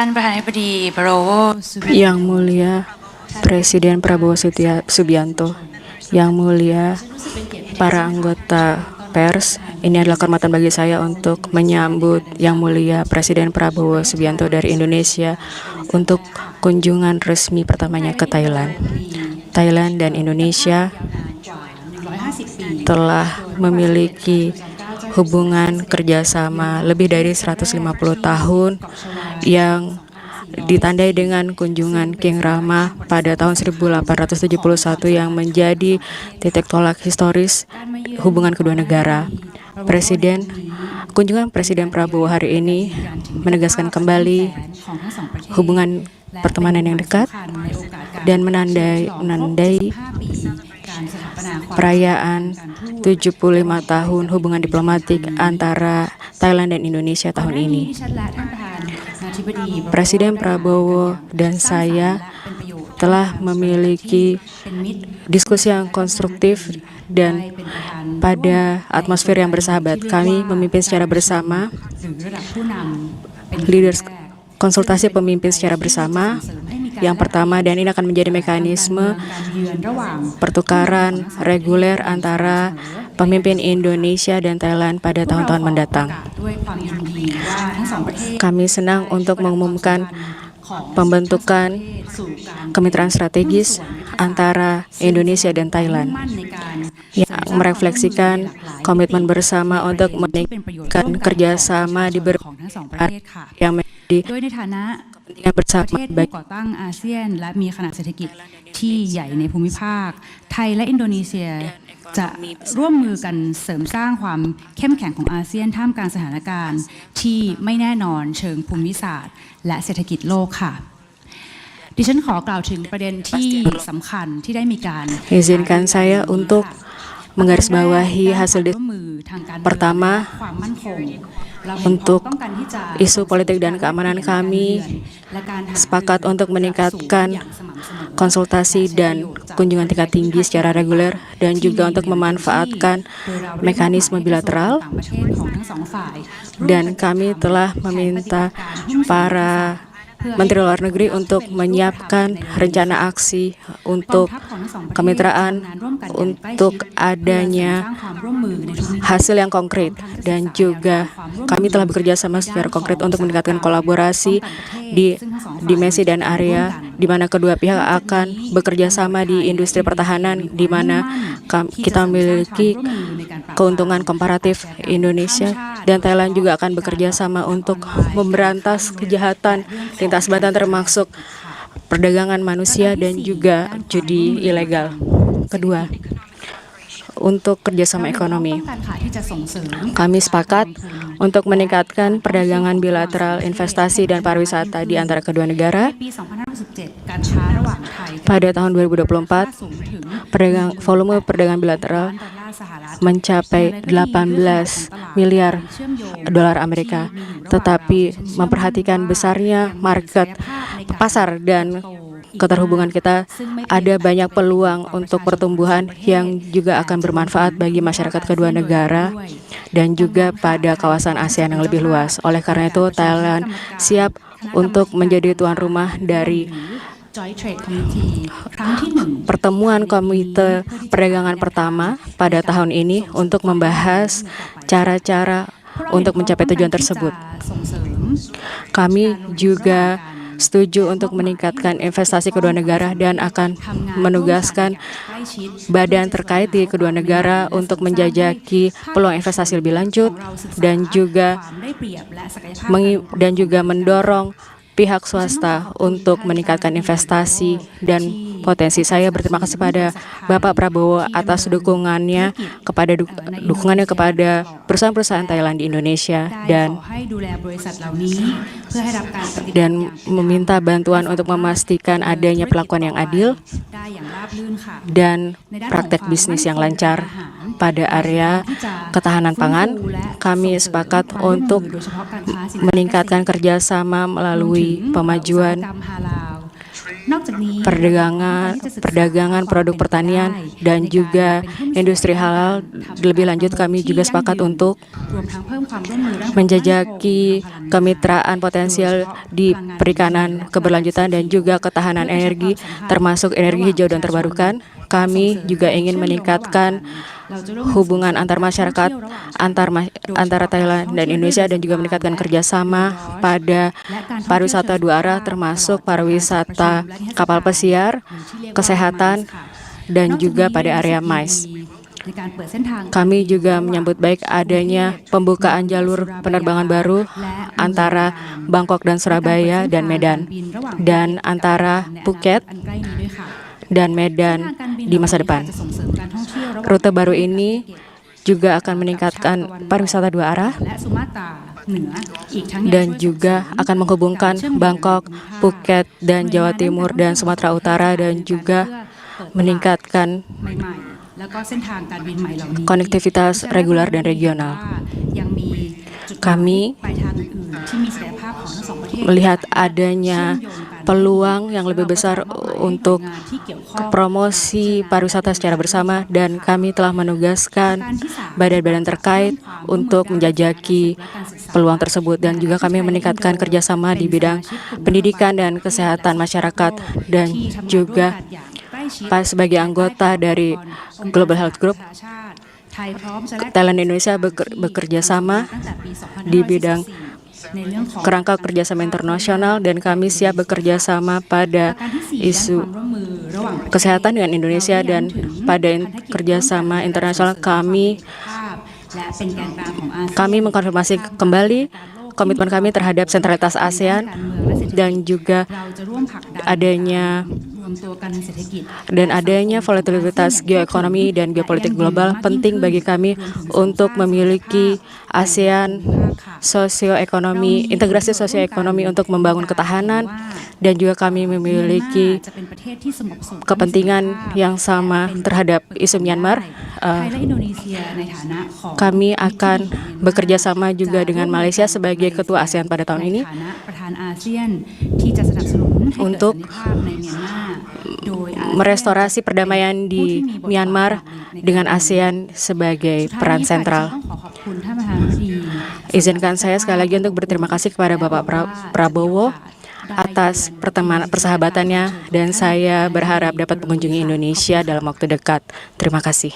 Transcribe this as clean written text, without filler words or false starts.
ท่านประธานาธิบดีบารโว Yang Mulia Presiden Prabowo Subianto, Yang Mulia para anggota pers, ini adalah kehormatan bagi saya untuk menyambut Yang Mulia Presiden Prabowo Subianto dari Indonesia untuk kunjungan resmi pertamanya ke Thailand. Thailand dan Indonesia telah memiliki hubungan kerjasama lebih dari 150 tahun yang ditandai dengan kunjungan King Rama pada tahun 1871 yang menjadi titik tolak historis hubungan kedua negara. Kunjungan Presiden Prabowo hari ini menegaskan kembali hubungan pertemanan yang dekat dan menandai perayaan 75 tahun hubungan diplomatik antara Thailand dan Indonesia tahun ini. Presiden Prabowo dan saya telah memiliki diskusi yang konstruktif dan pada atmosfer yang bersahabat. Kami memimpin secara bersama, konsultasi pemimpin secara bersama yang pertama, dan ini akan menjadi mekanisme pertukaran reguler antara pemimpin Indonesia dan Thailand pada tahun-tahun mendatang. Kami senang untuk mengumumkan pembentukan kemitraan strategis antara Indonesia dan Thailand yang merefleksikan komitmen bersama untuk meningkatkan kerjasama di berbagai yang menjadi kepentingan bersama baik ก่อตั้งอาเซียนและมีขนาดเศรษฐกิจที่ใหญ่ในภูมิภาคไทยและอินโดนีเซียจะร่วมมือกันเสริมสร้างความเข้มแข็งของอาเซียนท่ามกลางสถานการณ์ที่ไม่แน่นอนเชิงภูมิศาสตร์และเศรษฐกิจโลกค่ะดิฉันขอกล่าวถึงประเด็นที่สำคัญที่ได้มีการ Izinkan saya untuk menggarisbawahi hasil pertama untuk isu politik dan keamanan. Kami sepakat untuk meningkatkan konsultasi dan kunjungan tingkat tinggi secara reguler dan juga untuk memanfaatkan mekanisme bilateral, dan kami telah meminta para Menteri Luar Negeri untuk menyiapkan rencana aksi untuk kemitraan untuk adanya hasil yang konkret, dan juga kami telah bekerja sama secara konkret untuk meningkatkan kolaborasi di dimensi dan area di mana kedua pihak akan bekerja sama di industri pertahanan, di mana kita memiliki keuntungan komparatif. Indonesia dan Thailand juga akan bekerja sama untuk memberantas kejahatan lintas batas termasuk perdagangan manusia dan juga judi ilegal. Kedua, untuk kerjasama ekonomi, kami sepakat untuk meningkatkan perdagangan bilateral, investasi, dan pariwisata di antara kedua negara. Pada tahun 2024, volume perdagangan bilateral mencapai 18 miliar dolar Amerika, tetapi memperhatikan besarnya market pasar dan keterhubungan kita, ada banyak peluang untuk pertumbuhan yang juga akan bermanfaat bagi masyarakat kedua negara dan juga pada kawasan ASEAN yang lebih luas. Oleh karena itu, Thailand siap untuk menjadi tuan rumah dari pertemuan Komite Perdagangan pertama pada tahun ini untuk membahas cara-cara untuk mencapai tujuan tersebut. Kami juga setuju untuk meningkatkan investasi kedua negara dan akan menugaskan badan terkait di kedua negara untuk menjajaki peluang investasi lebih lanjut dan juga mendorong pihak swasta untuk meningkatkan investasi dan potensi. Saya berterima kasih pada Bapak Prabowo atas dukungannya kepada perusahaan-perusahaan Thailand di Indonesia dan meminta bantuan untuk memastikan adanya perlakuan yang adil dan praktek bisnis yang lancar. Pada area ketahanan pangan, kami sepakat untuk meningkatkan kerjasama melalui pemajuan perdagangan produk pertanian, dan juga industri halal. Lebih lanjut, kami juga sepakat untuk menjajaki kemitraan potensial di perikanan keberlanjutan dan juga ketahanan energi, termasuk energi hijau dan terbarukan. Kami juga ingin meningkatkan hubungan antar masyarakat antara Thailand dan Indonesia, dan juga meningkatkan kerjasama pada pariwisata dua arah, termasuk pariwisata kapal pesiar, kesehatan, dan juga pada area MICE. Kami juga menyambut baik adanya pembukaan jalur penerbangan baru antara Bangkok dan Surabaya dan Medan, dan antara Phuket dan Medan di masa depan. Rute baru ini juga akan meningkatkan pariwisata dua arah dan juga akan menghubungkan Bangkok, Phuket, dan Jawa Timur dan Sumatera Utara, dan juga meningkatkan konektivitas reguler dan regional. Kami melihat adanya peluang yang lebih besar untuk promosi pariwisata secara bersama, dan kami telah menugaskan badan-badan terkait untuk menjajaki peluang tersebut, dan juga kami meningkatkan kerjasama di bidang pendidikan dan kesehatan masyarakat, dan juga sebagai anggota dari Global Health Group, Thailand dan Indonesia bekerja sama di bidang kerangka kerjasama internasional, dan kami siap bekerja sama pada isu kesehatan dengan Indonesia, dan pada kerjasama internasional kami mengkonfirmasi kembali komitmen kami terhadap sentralitas ASEAN, dan juga adanya volatilitas geoekonomi dan geopolitik global penting bagi kami untuk memiliki ASEAN sosioekonomi, integrasi sosioekonomi untuk membangun ketahanan, dan juga kami memiliki kepentingan yang sama terhadap isu Myanmar. Kami akan bekerja sama juga dengan Malaysia sebagai ketua ASEAN pada tahun ini untuk merestorasi perdamaian di Myanmar dengan ASEAN sebagai peran sentral. Izinkan saya sekali lagi untuk berterima kasih kepada Bapak Prabowo atas persahabatannya, dan saya berharap dapat mengunjungi Indonesia dalam waktu dekat. Terima kasih.